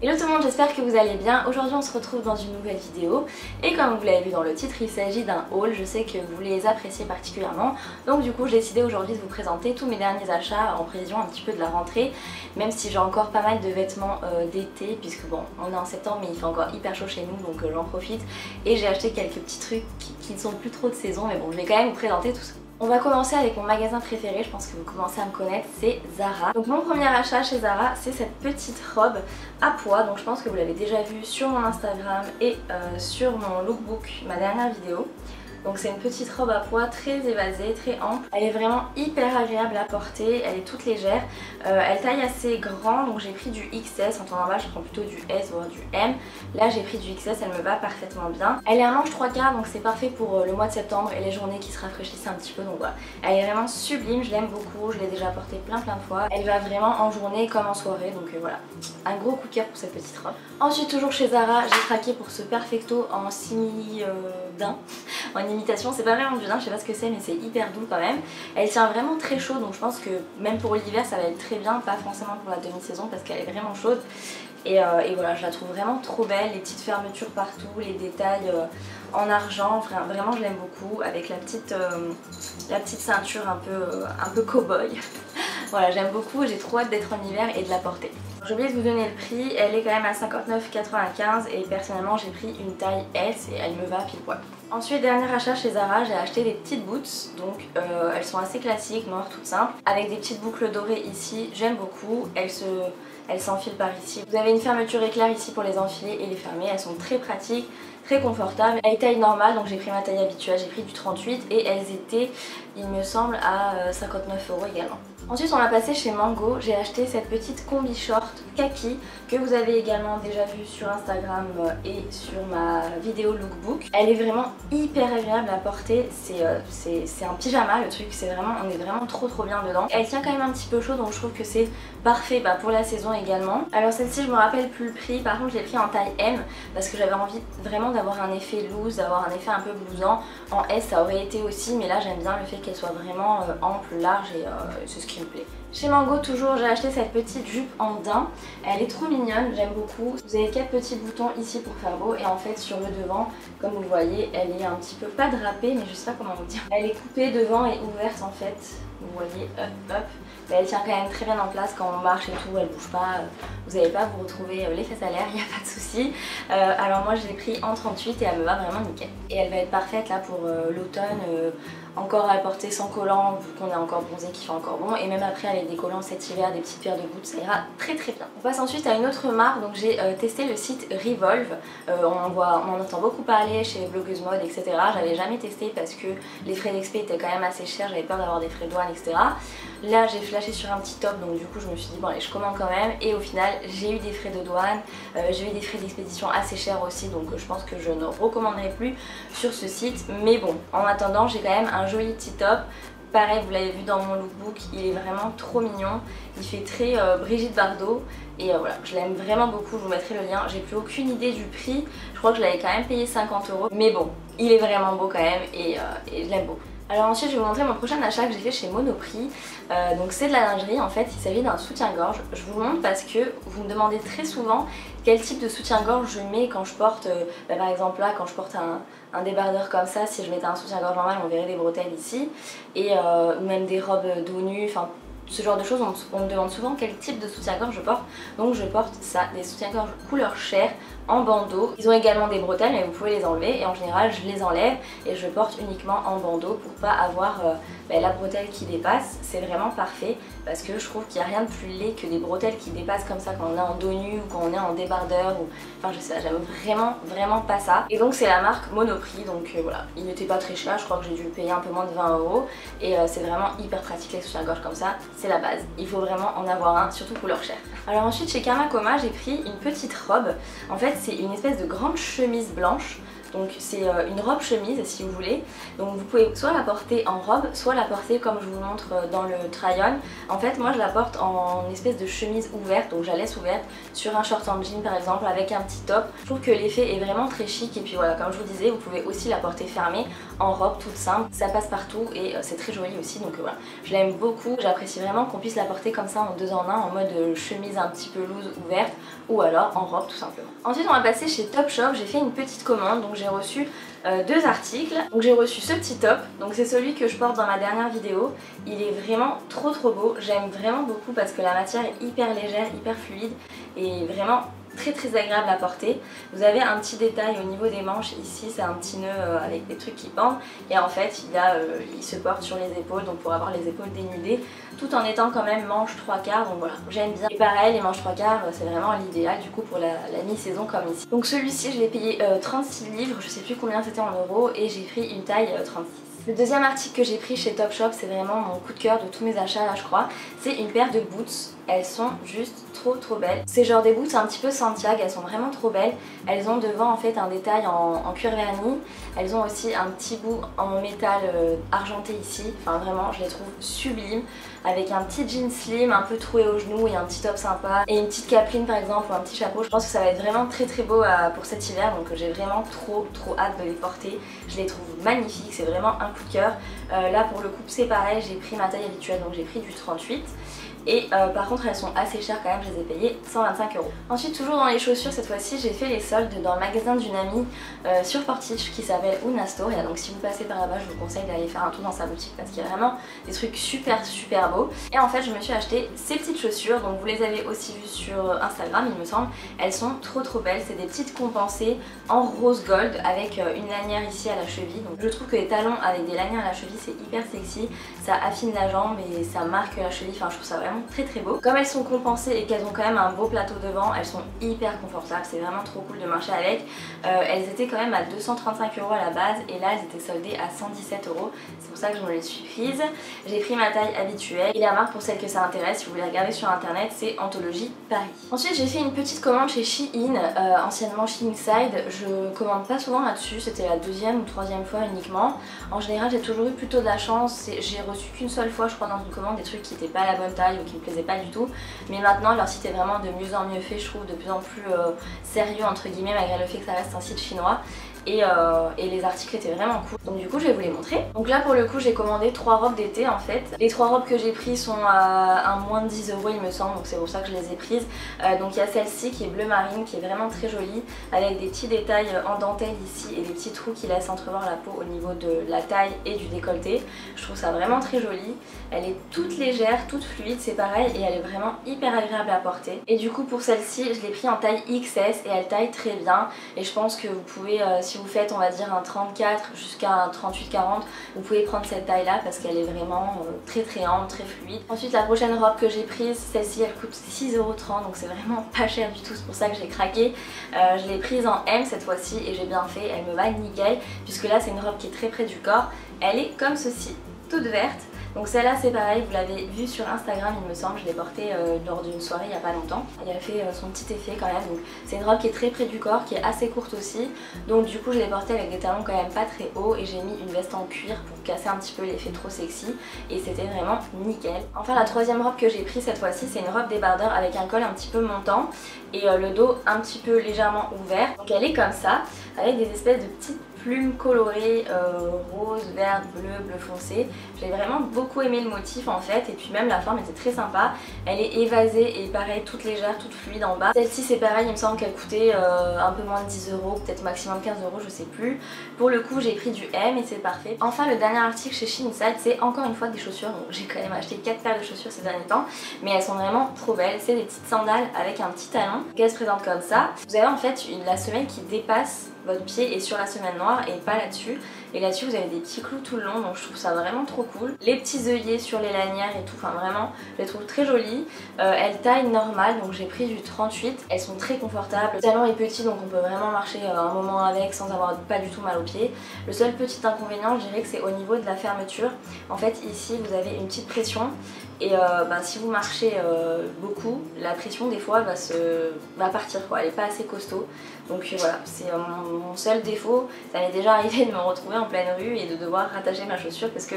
Hello tout le monde, j'espère que vous allez bien. Aujourd'hui on se retrouve dans une nouvelle vidéo et comme vous l'avez vu dans le titre, il s'agit d'un haul. Je sais que vous les appréciez particulièrement, donc du coup j'ai décidé aujourd'hui de vous présenter tous mes derniers achats en prévision un petit peu de la rentrée, même si j'ai encore pas mal de vêtements d'été, puisque bon, on est en septembre mais il fait encore hyper chaud chez nous, donc j'en profite et j'ai acheté quelques petits trucs qui ne sont plus trop de saison, mais bon, je vais quand même vous présenter tout ça. On va commencer avec mon magasin préféré, je pense que vous commencez à me connaître, c'est Zara. Donc mon premier achat chez Zara, c'est cette petite robe à pois, donc je pense que vous l'avez déjà vue sur mon Instagram et sur mon lookbook, ma dernière vidéo. Donc c'est une petite robe à pois très évasée, très ample. Elle est vraiment hyper agréable à porter, elle est toute légère. Elle taille assez grand, donc j'ai pris du XS. En temps normal je prends plutôt du S voire du M. Là j'ai pris du XS, elle me va parfaitement bien. Elle est un manche 3/4, donc c'est parfait pour le mois de septembre et les journées qui se rafraîchissent un petit peu. Donc voilà, elle est vraiment sublime, je l'aime beaucoup, je l'ai déjà portée plein de fois. Elle va vraiment en journée comme en soirée, donc voilà, un gros coup de cœur pour cette petite robe. Ensuite toujours chez Zara, j'ai craqué pour ce Perfecto en simili daim. En imitation, c'est pas vraiment du daim, je sais pas ce que c'est mais c'est hyper doux quand même. Elle tient vraiment très chaud, donc je pense que même pour l'hiver ça va être très bien, pas forcément pour la demi-saison parce qu'elle est vraiment chaude. Et voilà, je la trouve vraiment trop belle, les petites fermetures partout, les détails en argent, enfin, vraiment je l'aime beaucoup, avec la petite ceinture un peu cow-boy. Voilà, j'aime beaucoup, j'ai trop hâte d'être en hiver et de la porter. J'ai oublié de vous donner le prix, elle est quand même à 59,95 et personnellement j'ai pris une taille S et elle me va pile poil. Ensuite, dernier achat chez Zara, j'ai acheté des petites boots, donc elles sont assez classiques, noires, toutes simples, avec des petites boucles dorées ici, j'aime beaucoup, elles s'enfilent par ici. Vous avez une fermeture éclair ici pour les enfiler et les fermer, elles sont très pratiques, très confortables. Elles taille normale, donc j'ai pris ma taille habituelle, j'ai pris du 38 et elles étaient, il me semble, à 59 € également. Ensuite on va passer chez Mango, j'ai acheté cette petite combi short kaki que vous avez également déjà vu sur Instagram et sur ma vidéo lookbook. Elle est vraiment hyper agréable à porter, c'est un pyjama le truc, on est vraiment trop bien dedans. Elle tient quand même un petit peu chaud donc je trouve que c'est parfait pour la saison également. Alors celle-ci je me rappelle plus le prix, par contre je l'ai pris en taille M parce que j'avais envie vraiment d'avoir un effet loose, d'avoir un effet un peu blousant. En S ça aurait été aussi mais là j'aime bien le fait qu'elle soit vraiment ample, large et c'est ce qui me plaît. Chez Mango toujours j'ai acheté cette petite jupe en daim, elle est trop mignonne, j'aime beaucoup. Vous avez 4 petits boutons ici pour faire beau et en fait sur le devant, comme vous le voyez, elle est un petit peu pas drapée mais je sais pas comment vous dire. Elle est coupée devant et ouverte en fait, vous voyez, hop. Mais elle tient quand même très bien en place quand on marche et tout, elle bouge pas, vous n'allez pas vous retrouver les fesses à l'air, il n'y a pas de souci. Alors moi je l'ai pris en 38 et elle me va vraiment nickel. Et elle va être parfaite là pour l'automne, encore à porter sans collant vu qu'on est encore bronzé, qui fait encore bon. Et même après avec des collants cet hiver, des petites paires de boots, ça ira très bien. On passe ensuite à une autre marque, donc j'ai testé le site Revolve. On en entend beaucoup parler chez blogueuses mode, etc. J'avais jamais testé parce que les frais d'expé étaient quand même assez chers, j'avais peur d'avoir des frais de douane, etc. Là j'ai flashé sur un petit top, donc du coup je me suis dit bon allez je commande quand même, et au final j'ai eu des frais de douane, j'ai eu des frais d'expédition assez chers aussi, donc je pense que je ne recommanderai plus sur ce site. Mais bon, en attendant j'ai quand même un joli petit top. Pareil, vous l'avez vu dans mon lookbook, il est vraiment trop mignon, il fait très Brigitte Bardot et voilà, je l'aime vraiment beaucoup, je vous mettrai le lien. J'ai plus aucune idée du prix, je crois que je l'avais quand même payé 50 €, mais bon, il est vraiment beau quand même et je l'aime beaucoup. Alors ensuite je vais vous montrer mon prochain achat que j'ai fait chez Monoprix. Donc c'est de la lingerie en fait, il s'agit d'un soutien-gorge. Je vous le montre parce que vous me demandez très souvent quel type de soutien-gorge je mets quand je porte, par exemple là quand je porte un débardeur comme ça, si je mettais un soutien-gorge normal on verrait des bretelles ici, et ou même des robes dos nu, enfin ce genre de choses, on me demande souvent quel type de soutien-gorge je porte. Donc je porte ça, des soutiens-gorge couleur chair en bandeau. Ils ont également des bretelles mais vous pouvez les enlever et en général je les enlève et je porte uniquement en bandeau pour pas avoir la bretelle qui dépasse. C'est vraiment parfait parce que je trouve qu'il n'y a rien de plus laid que des bretelles qui dépassent comme ça quand on est en dos nu ou quand on est en débardeur ou... Enfin je sais pas, j'aime vraiment pas ça. Et donc c'est la marque Monoprix, donc voilà, il n'était pas très cher, je crois que j'ai dû le payer un peu moins de 20 € et c'est vraiment hyper pratique les soutiens-gorge comme ça, c'est la base. Il faut vraiment en avoir un, surtout couleur chair. Alors ensuite chez Kamakoma j'ai pris une petite robe. En fait c'est une espèce de grande chemise blanche Donc c'est une robe chemise si vous voulez. Donc vous pouvez soit la porter en robe, soit la porter comme je vous montre dans le try-on. En fait moi je la porte en espèce de chemise ouverte, donc je la laisse ouverte sur un short en jean par exemple avec un petit top. Je trouve que l'effet est vraiment très chic et puis voilà, comme je vous disais, vous pouvez aussi la porter fermée en robe toute simple. Ça passe partout et c'est très joli aussi, donc voilà. Je l'aime beaucoup, j'apprécie vraiment qu'on puisse la porter comme ça en 2 en 1 en mode chemise un petit peu loose ouverte ou alors en robe tout simplement. Ensuite on va passer chez Topshop, j'ai fait une petite commande, donc j'ai reçu 2 articles. Donc j'ai reçu ce petit top, donc c'est celui que je porte dans ma dernière vidéo. Il est vraiment trop beau, j'aime vraiment beaucoup parce que la matière est hyper légère, hyper fluide et vraiment très agréable à porter. Vous avez un petit détail au niveau des manches ici, c'est un petit nœud avec des trucs qui pendent et en fait il se porte sur les épaules, donc pour avoir les épaules dénudées tout en étant quand même manche 3/4, donc voilà, j'aime bien. Et pareil, les manches 3/4 c'est vraiment l'idéal du coup pour la mi-saison comme ici. Donc celui-ci je l'ai payé 36 livres, je sais plus combien c'était en euros et j'ai pris une taille 36. Le deuxième article que j'ai pris chez Topshop, c'est vraiment mon coup de cœur de tous mes achats là je crois, c'est une paire de boots. Elles sont juste trop belles. C'est genre des boots un petit peu Santiago, elles sont vraiment trop belles. Elles ont devant en fait un détail en cuir verni. Elles ont aussi un petit bout en métal argenté ici. Enfin vraiment, je les trouve sublimes. Avec un petit jean slim, un peu troué aux genoux et un petit top sympa. Et une petite capeline par exemple ou un petit chapeau. Je pense que ça va être vraiment très beau pour cet hiver. Donc j'ai vraiment trop hâte de les porter. Je les trouve magnifiques, c'est vraiment un coup de cœur. Là pour le coup c'est pareil, j'ai pris ma taille habituelle, donc j'ai pris du 38. Et par contre elles sont assez chères quand même, je les ai payées 125 €. Ensuite toujours dans les chaussures, cette fois-ci j'ai fait les soldes dans le magasin d'une amie sur Portage qui s'appelle Una Store. Et donc si vous passez par là-bas je vous conseille d'aller faire un tour dans sa boutique parce qu'il y a vraiment des trucs super beaux. Et en fait je me suis acheté ces petites chaussures, donc vous les avez aussi vues sur Instagram il me semble. Elles sont trop belles, c'est des petites compensées en rose gold avec une lanière ici à la cheville. Donc je trouve que les talons avec des lanières à la cheville c'est hyper sexy, ça affine la jambe et ça marque la cheville, enfin je trouve ça vraiment très beau. Comme elles sont compensées et qu'elles ont quand même un beau plateau devant, elles sont hyper confortables, c'est vraiment trop cool de marcher avec. Elles étaient quand même à 235 € à la base et là elles étaient soldées à 117 €, c'est pour ça que je me les suis prises. J'ai pris ma taille habituelle et la marque pour celles que ça intéresse, si vous voulez regarder sur internet, c'est Anthologie Paris. Ensuite j'ai fait une petite commande chez Shein, anciennement Sheinside. Je commande pas souvent là-dessus, c'était la 2e ou 3e fois uniquement. En général j'ai toujours eu plutôt de la chance, j'ai reçu qu'une seule fois je crois dans une commande des trucs qui n'étaient pas à la bonne taille ou qui me plaisaient pas du tout, mais maintenant leur site est vraiment de mieux en mieux fait, je trouve, de plus en plus sérieux entre guillemets malgré le fait que ça reste un site chinois. Et les articles étaient vraiment cool, donc du coup je vais vous les montrer. Donc là pour le coup j'ai commandé 3 robes d'été en fait. Les 3 robes que j'ai prises sont à moins de 10 € il me semble, donc c'est pour ça que je les ai prises. Donc il y a celle-ci qui est bleu marine, qui est vraiment très jolie, avec des petits détails en dentelle ici et des petits trous qui laissent entrevoir la peau au niveau de la taille et du décolleté. Je trouve ça vraiment très joli. Elle est toute légère, toute fluide, c'est pareil, et elle est vraiment hyper agréable à porter. Et du coup pour celle-ci je l'ai pris en taille XS et elle taille très bien, et je pense que vous pouvez si vous faites on va dire un 34 jusqu'à un 38-40, vous pouvez prendre cette taille là parce qu'elle est vraiment très ample, très fluide. Ensuite la prochaine robe que j'ai prise, celle-ci elle coûte 6,30 €, donc c'est vraiment pas cher du tout, c'est pour ça que j'ai craqué. Je l'ai prise en M cette fois-ci et j'ai bien fait, elle me va nickel puisque là c'est une robe qui est très près du corps. Elle est comme ceci, toute verte. Donc celle-là c'est pareil, vous l'avez vue sur Instagram il me semble, je l'ai portée lors d'une soirée il n'y a pas longtemps. Et elle fait son petit effet quand même, donc c'est une robe qui est très près du corps, qui est assez courte aussi. Donc du coup je l'ai portée avec des talons quand même pas très hauts et j'ai mis une veste en cuir pour casser un petit peu l'effet trop sexy. Et c'était vraiment nickel. Enfin la troisième robe que j'ai prise cette fois-ci c'est une robe débardeur avec un col un petit peu montant et le dos un petit peu légèrement ouvert. Donc elle est comme ça, avec des espèces de petites plumes colorées rose, vert, bleu foncé. J'ai vraiment beaucoup aimé le motif en fait, et puis même la forme était très sympa. Elle est évasée et pareil toute légère, toute fluide en bas. Celle-ci c'est pareil, il me semble qu'elle coûtait un peu moins de 10 €, peut-être maximum 15 €, je sais plus. Pour le coup j'ai pris du M et c'est parfait. Enfin le dernier article chez Sheinside c'est encore une fois des chaussures, donc j'ai quand même acheté 4 paires de chaussures ces derniers temps, mais elles sont vraiment trop belles. C'est des petites sandales avec un petit talon, qu'elles se présentent comme ça. Vous avez en fait la semelle qui dépasse votre pied est sur la semelle noire et pas là-dessus. Et là-dessus vous avez des petits clous tout le long, donc je trouve ça vraiment trop cool. Les petits œillets sur les lanières et tout, enfin vraiment je les trouve très jolies. Elles taillent normale, donc j'ai pris du 38. Elles sont très confortables, le talon est petit donc on peut vraiment marcher un moment avec sans avoir pas du tout mal aux pieds. Le seul petit inconvénient je dirais que c'est au niveau de la fermeture. En fait ici vous avez une petite pression et si vous marchez beaucoup, la pression des fois va partir quoi, elle est pas assez costaud. Donc voilà, c'est mon seul défaut. Ça m'est déjà arrivé de me retrouver en pleine rue et de devoir rattacher ma chaussure parce que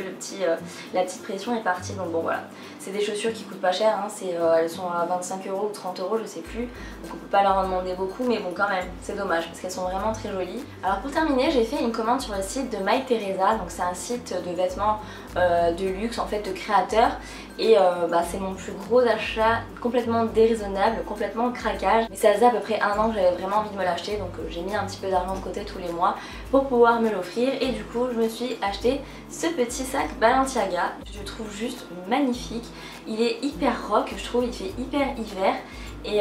la petite pression est partie. Donc bon voilà, c'est des chaussures qui coûtent pas cher, hein. Elles sont à 25 € ou 30 € je sais plus. Donc on peut pas leur en demander beaucoup, mais bon quand même, c'est dommage parce qu'elles sont vraiment très jolies. Alors pour terminer, j'ai fait une commande sur le site de Mytheresa. Donc c'est un site de vêtements de luxe, en fait de créateurs. Et c'est mon plus gros achat, complètement déraisonnable, complètement craquage. Mais ça faisait à peu près 1 an que j'avais vraiment envie de me l'acheter, donc j'ai mis un petit peu d'argent de côté tous les mois pour pouvoir me l'offrir. Et du coup je me suis acheté ce petit sac Balenciaga. Je le trouve juste magnifique. Il est hyper rock, je trouve, il fait hyper hiver. Et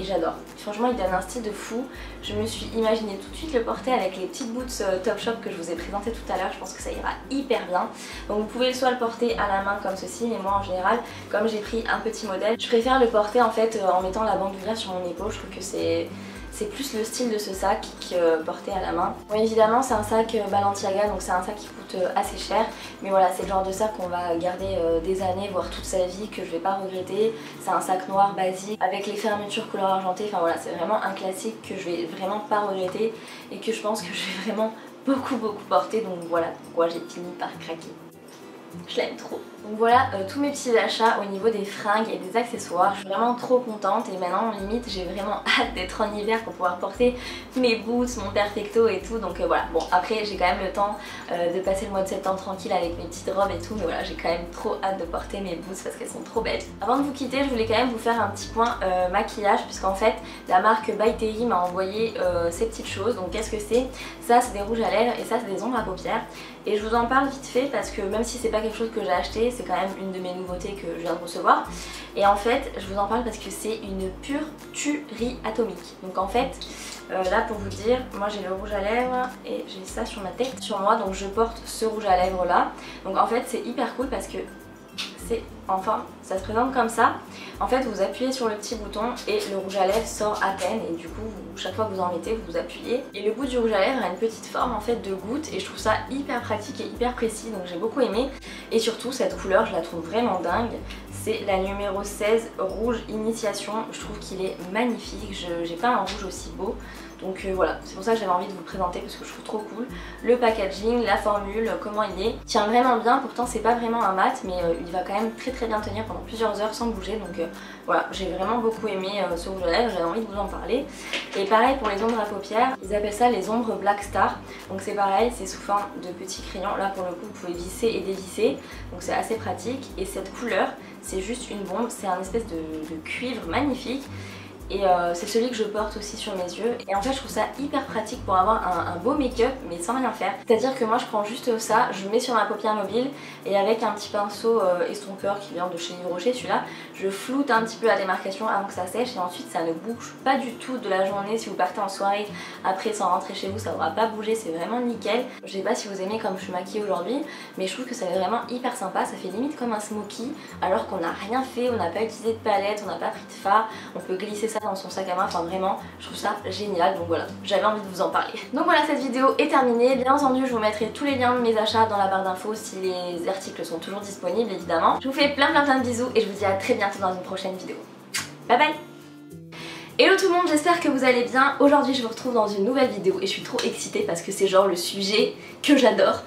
j'adore. Franchement il donne un style de fou. Je me suis imaginé tout de suite le porter avec les petites boots Topshop que je vous ai présentées tout à l'heure. Je pense que ça ira hyper bien. Donc vous pouvez soit le porter à la main comme ceci, mais moi en général, comme j'ai pris un petit modèle, je préfère le porter en fait en mettant la bandoulière sur mon épaule. Je trouve que c'est plus le style de ce sac que porté à la main. Bon évidemment c'est un sac Balenciaga, donc c'est un sac qui coûte assez cher, mais voilà c'est le genre de sac qu'on va garder des années, voire toute sa vie, que je vais pas regretter. C'est un sac noir basique avec les fermetures couleur argentée, enfin voilà c'est vraiment un classique que je vais vraiment pas regretter et que je pense que je vais vraiment beaucoup porter, donc voilà pourquoi j'ai fini par craquer. Je l'aime trop. Donc voilà tous mes petits achats au niveau des fringues et des accessoires. Je suis vraiment trop contente et maintenant limite j'ai vraiment hâte d'être en hiver pour pouvoir porter mes boots, mon perfecto et tout. Donc voilà, bon après j'ai quand même le temps de passer le mois de septembre tranquille avec mes petites robes et tout, mais voilà j'ai quand même trop hâte de porter mes boots parce qu'elles sont trop belles. Avant de vous quitter, je voulais quand même vous faire un petit point maquillage, puisqu'en fait la marque By Terry m'a envoyé ces petites choses. Donc qu'est-ce que c'est? Ça c'est des rouges à lèvres et ça c'est des ombres à paupières. Et je vous en parle vite fait parce que même si c'est pas quelque chose que j'ai acheté, c'est quand même une de mes nouveautés que je viens de recevoir. Et en fait je vous en parle parce que c'est une pure tuerie atomique. Donc en fait là pour vous dire, moi j'ai le rouge à lèvres et j'ai ça sur ma tête, sur moi, donc je porte ce rouge à lèvres là. Donc en fait c'est hyper cool parce que enfin ça se présente comme ça. En fait vous appuyez sur le petit bouton et le rouge à lèvres sort à peine, et du coup chaque fois que vous en mettez vous appuyez et le bout du rouge à lèvres a une petite forme en fait de goutte, et je trouve ça hyper pratique et hyper précis, donc j'ai beaucoup aimé. Et surtout cette couleur je la trouve vraiment dingue. C'est la numéro 16 rouge initiation, je trouve qu'il est magnifique, j'ai pas un rouge aussi beau. Donc voilà, c'est pour ça que j'avais envie de vous le présenter parce que je trouve trop cool. Le packaging, la formule, comment il est, tient vraiment bien. Pourtant c'est pas vraiment un mat, mais il va quand même très bien tenir pendant plusieurs heures sans bouger. Donc voilà, j'ai vraiment beaucoup aimé ce rouge à lèvres, j'avais envie de vous en parler. Et pareil pour les ombres à paupières, ils appellent ça les ombres Black Star. Donc c'est pareil, c'est sous forme de petits crayons. Là pour le coup vous pouvez visser et dévisser, donc c'est assez pratique. Et cette couleur, c'est juste une bombe, c'est un espèce de cuivre magnifique. Et c'est celui que je porte aussi sur mes yeux. Et en fait je trouve ça hyper pratique pour avoir un beau make-up mais sans rien faire. C'est à dire que moi je prends juste ça, je le mets sur ma paupière mobile et avec un petit pinceau estompeur qui vient de chez Yves Rocher, celui-là, je floute un petit peu la démarcation avant que ça sèche, et ensuite ça ne bouge pas du tout de la journée. Si vous partez en soirée après sans rentrer chez vous, ça n'aura pas bougé, c'est vraiment nickel. Je sais pas si vous aimez comme je suis maquillée aujourd'hui, mais je trouve que ça fait vraiment hyper sympa. Ça fait limite comme un smoky alors qu'on n'a rien fait, on n'a pas utilisé de palette, on n'a pas pris de fard, on peut glisser ça dans son sac à main, enfin vraiment je trouve ça génial. Donc voilà, j'avais envie de vous en parler. Donc voilà, cette vidéo est terminée. Bien entendu je vous mettrai tous les liens de mes achats dans la barre d'infos si les articles sont toujours disponibles évidemment. Je vous fais plein de bisous et je vous dis à très bientôt dans une prochaine vidéo. Bye bye. Hello tout le monde, j'espère que vous allez bien. Aujourd'hui je vous retrouve dans une nouvelle vidéo et je suis trop excitée parce que c'est genre le sujet que j'adore.